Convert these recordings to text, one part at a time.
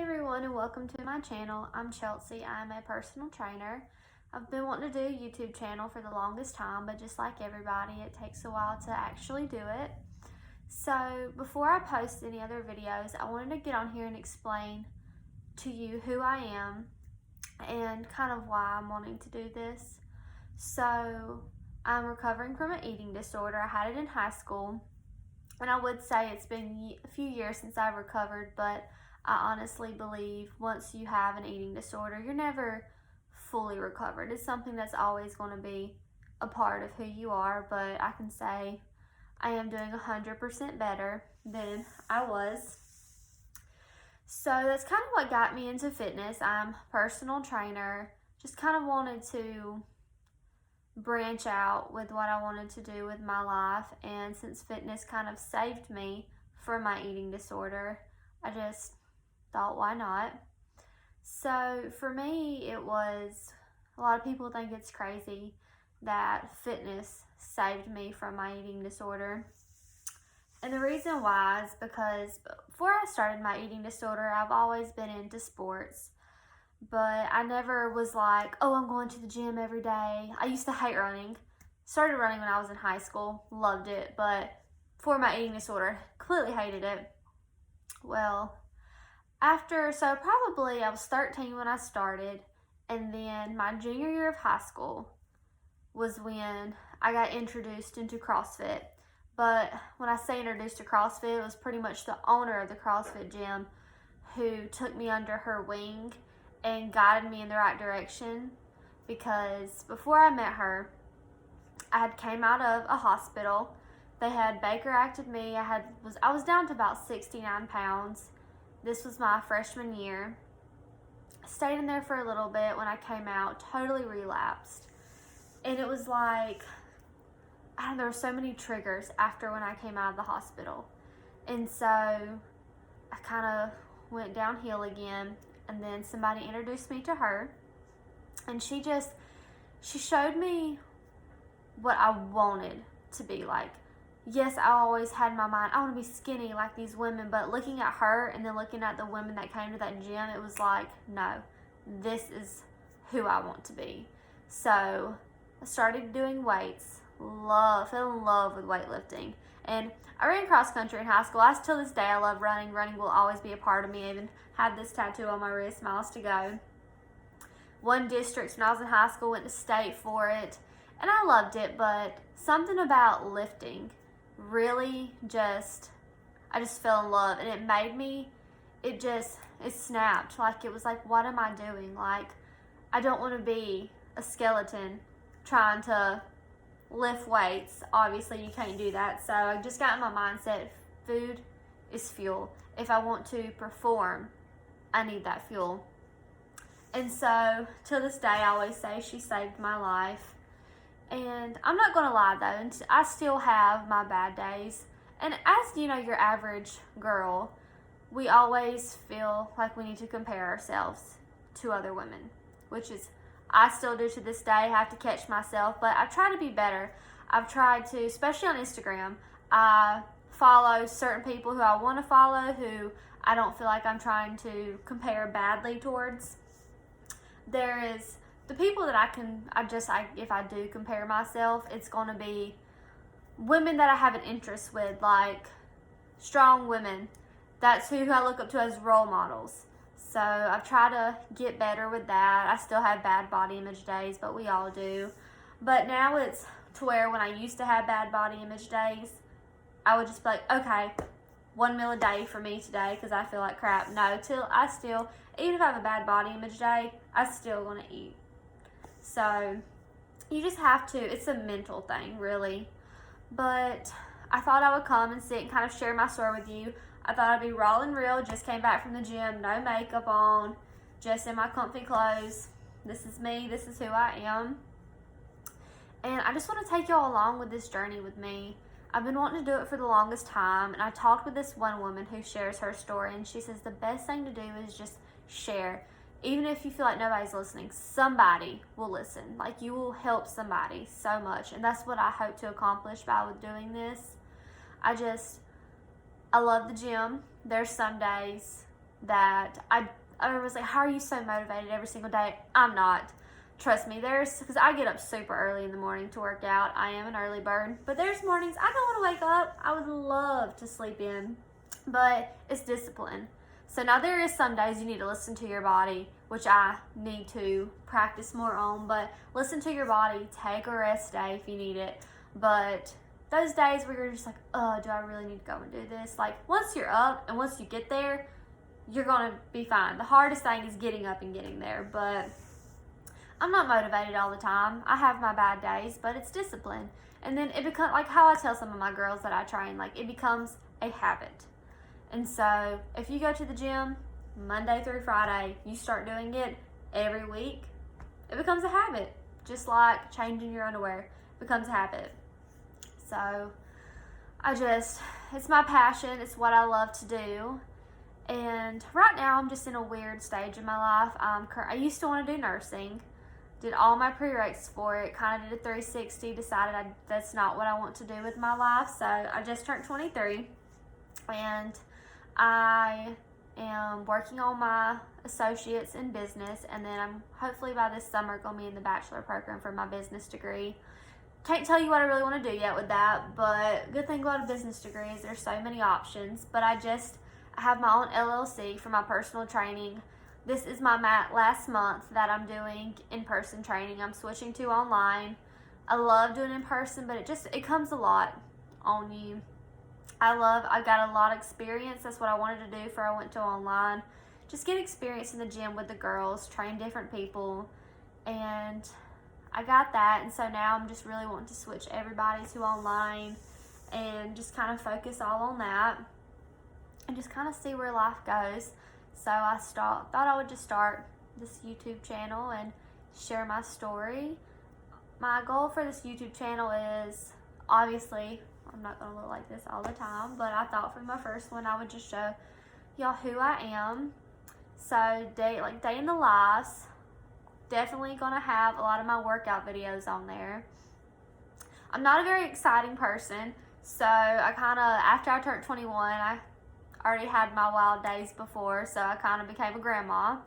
Hey everyone, and welcome to my channel. I'm Chelsea. I'm a personal trainer. I've been wanting to do a YouTube channel for the longest time, but just like everybody, it takes a while to actually do it. So before I post any other videos, I wanted to get on here and explain to you who I am and kind of why I'm wanting to do this. So I'm recovering from an eating disorder. I had it in high school, and I would say it's been a few years since I've recovered, but I honestly believe once you have an eating disorder, you're never fully recovered. It's something that's always going to be a part of who you are, but I can say I am doing 100% better than I was. So that's kind of what got me into fitness. I'm a personal trainer, just kind of wanted to branch out with what I wanted to do with my life, and since fitness kind of saved me from my eating disorder, I just thought, why not? So for me, it was, a lot of people think it's crazy that fitness saved me from my eating disorder. And the reason why is because before I started my eating disorder, I've always been into sports, but I never was like, oh, I'm going to the gym every day. I used to hate running. Started running when I was in high school, loved it, but for my eating disorder, completely hated it. Well, so probably I was 13 when I started, and then my junior year of high school was when I got introduced into CrossFit. But when I say introduced to CrossFit, it was pretty much the owner of the CrossFit gym who took me under her wing and guided me in the right direction, because before I met her, I had came out of a hospital. They had Baker acted me. I was down to about 69 pounds. This was my freshman year. Stayed in there for a little bit. When I came out, totally relapsed. And it was like, there were so many triggers after when I came out of the hospital. And so I kind of went downhill again. And then somebody introduced me to her. And she showed me what I wanted to be like. Yes, I always had in my mind, I want to be skinny like these women, but looking at her and then looking at the women that came to that gym, it was like, no, this is who I want to be. So I started doing weights, fell in love with weightlifting. And I ran cross country in high school. Till this day, I love running. Running will always be a part of me. I even had this tattoo on my wrist, miles to go. Won districts when I was in high school, went to state for it, and I loved it, but something about lifting really I just fell in love, and it made me, it snapped. Like, it was like, what am I doing? Like, I don't want to be a skeleton trying to lift weights. Obviously, you can't do that. So I just got in my mindset, food is fuel. If I want to perform, I need that fuel. And so, to this day, I always say she saved my life. And I'm not going to lie, though, I still have my bad days. And as, your average girl, we always feel like we need to compare ourselves to other women, which is, I still do to this day. I have to catch myself, but I try to be better. I've tried to, especially on Instagram, I follow certain people who I want to follow, who I don't feel like I'm trying to compare badly towards. There is the people that if I do compare myself, it's going to be women that I have an interest with, like strong women. That's who I look up to as role models. So I've tried to get better with that. I still have bad body image days, but we all do. But now it's to where when I used to have bad body image days, I would just be like, okay, 1 meal a day for me today because I feel like crap. No, even if I have a bad body image day, I still want to eat. So you just have to, it's a mental thing, really. But I thought I would come and sit and kind of share my story with you. I thought I'd be raw and real. Just came back from the gym, no makeup on, just in my comfy clothes. This is me. This is who I am. And I just want to take y'all along with this journey with me. I've been wanting to do it for the longest time, and I talked with this one woman who shares her story, and she says the best thing to do is just share. Even if you feel like nobody's listening, somebody will listen. Like, you will help somebody so much, and that's what I hope to accomplish by doing this. I love the gym. There's some days that I was like, how are you so motivated every single day? I'm not. Trust me, because I get up super early in the morning to work out. I am an early bird, but there's mornings I don't want to wake up. I would love to sleep in, but it's discipline. So now there is some days you need to listen to your body, which I need to practice more on, but listen to your body, take a rest day if you need it. But those days where you're just like, oh, do I really need to go and do this? Like, once you're up and once you get there, you're going to be fine. The hardest thing is getting up and getting there, but I'm not motivated all the time. I have my bad days, but it's discipline. And then it becomes, like how I tell some of my girls that I train, like it becomes a habit. And so if you go to the gym Monday through Friday, you start doing it every week, it becomes a habit. Just like changing your underwear, it becomes a habit. So it's my passion. It's what I love to do. And right now I'm just in a weird stage in my life. I used to want to do nursing. Did all my prereqs for it, kind of did a 360, decided that's not what I want to do with my life. So I just turned 23 and I am working on my associates in business, and then I'm hopefully by this summer going to be in the bachelor program for my business degree. Can't tell you what I really want to do yet with that, but good thing about a business degree is there's so many options. But I have my own LLC for my personal training. This is my last month that I'm doing in-person training. I'm switching to online. I love doing in person, but it comes a lot on you. I got a lot of experience. That's what I wanted to do before I went to online. Just get experience in the gym with the girls, train different people, and I got that. And so now I'm just really wanting to switch everybody to online and just kind of focus all on that and just kind of see where life goes. So I thought I would just start this YouTube channel and share my story. My goal for this YouTube channel is, obviously, I'm not going to look like this all the time, but I thought for my first one I would just show y'all who I am. So day in the lives, definitely going to have a lot of my workout videos on there. I'm not a very exciting person, so after I turned 21, I already had my wild days before, so I kind of became a grandma,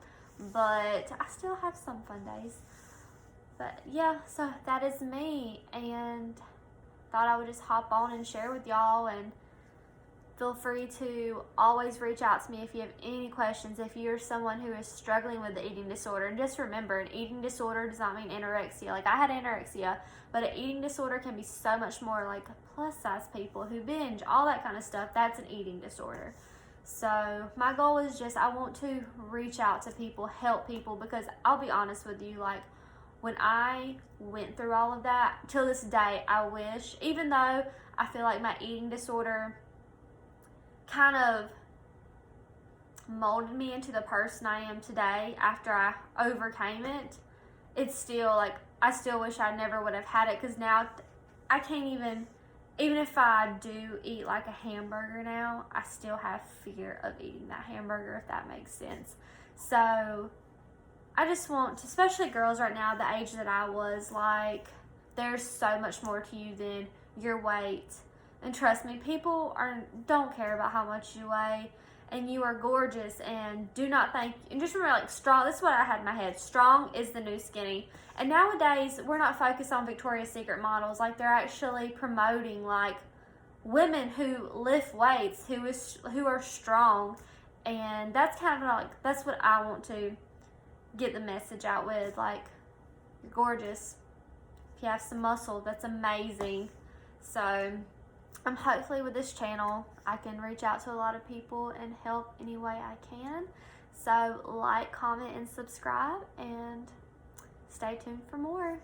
but I still have some fun days. But yeah, so that is me, and thought I would just hop on and share with y'all, and feel free to always reach out to me if you have any questions, if you're someone who is struggling with the eating disorder. And just remember, an eating disorder does not mean anorexia. Like, I had anorexia, but an eating disorder can be so much more, like plus size people who binge, all that kind of stuff. That's an eating disorder. So my goal is I want to reach out to people, help people, because I'll be honest with you, like, when I went through all of that, till this day, I wish, even though I feel like my eating disorder kind of molded me into the person I am today after I overcame it, it's still like, I still wish I never would have had it, because now I can't even if I do eat like a hamburger now, I still have fear of eating that hamburger, if that makes sense. So I just want to, especially girls right now, the age that I was, like, there's so much more to you than your weight. And trust me, people don't care about how much you weigh, and you are gorgeous, and do not think, and just remember, like, strong, this is what I had in my head, strong is the new skinny. And nowadays, we're not focused on Victoria's Secret models, like, they're actually promoting, like, women who lift weights, who are strong, and that's kind of like, that's what I want to get the message out with, like, you're gorgeous. If you have some muscle, that's amazing. So hopefully with this channel, I can reach out to a lot of people and help any way I can. So like, comment, and subscribe, and stay tuned for more.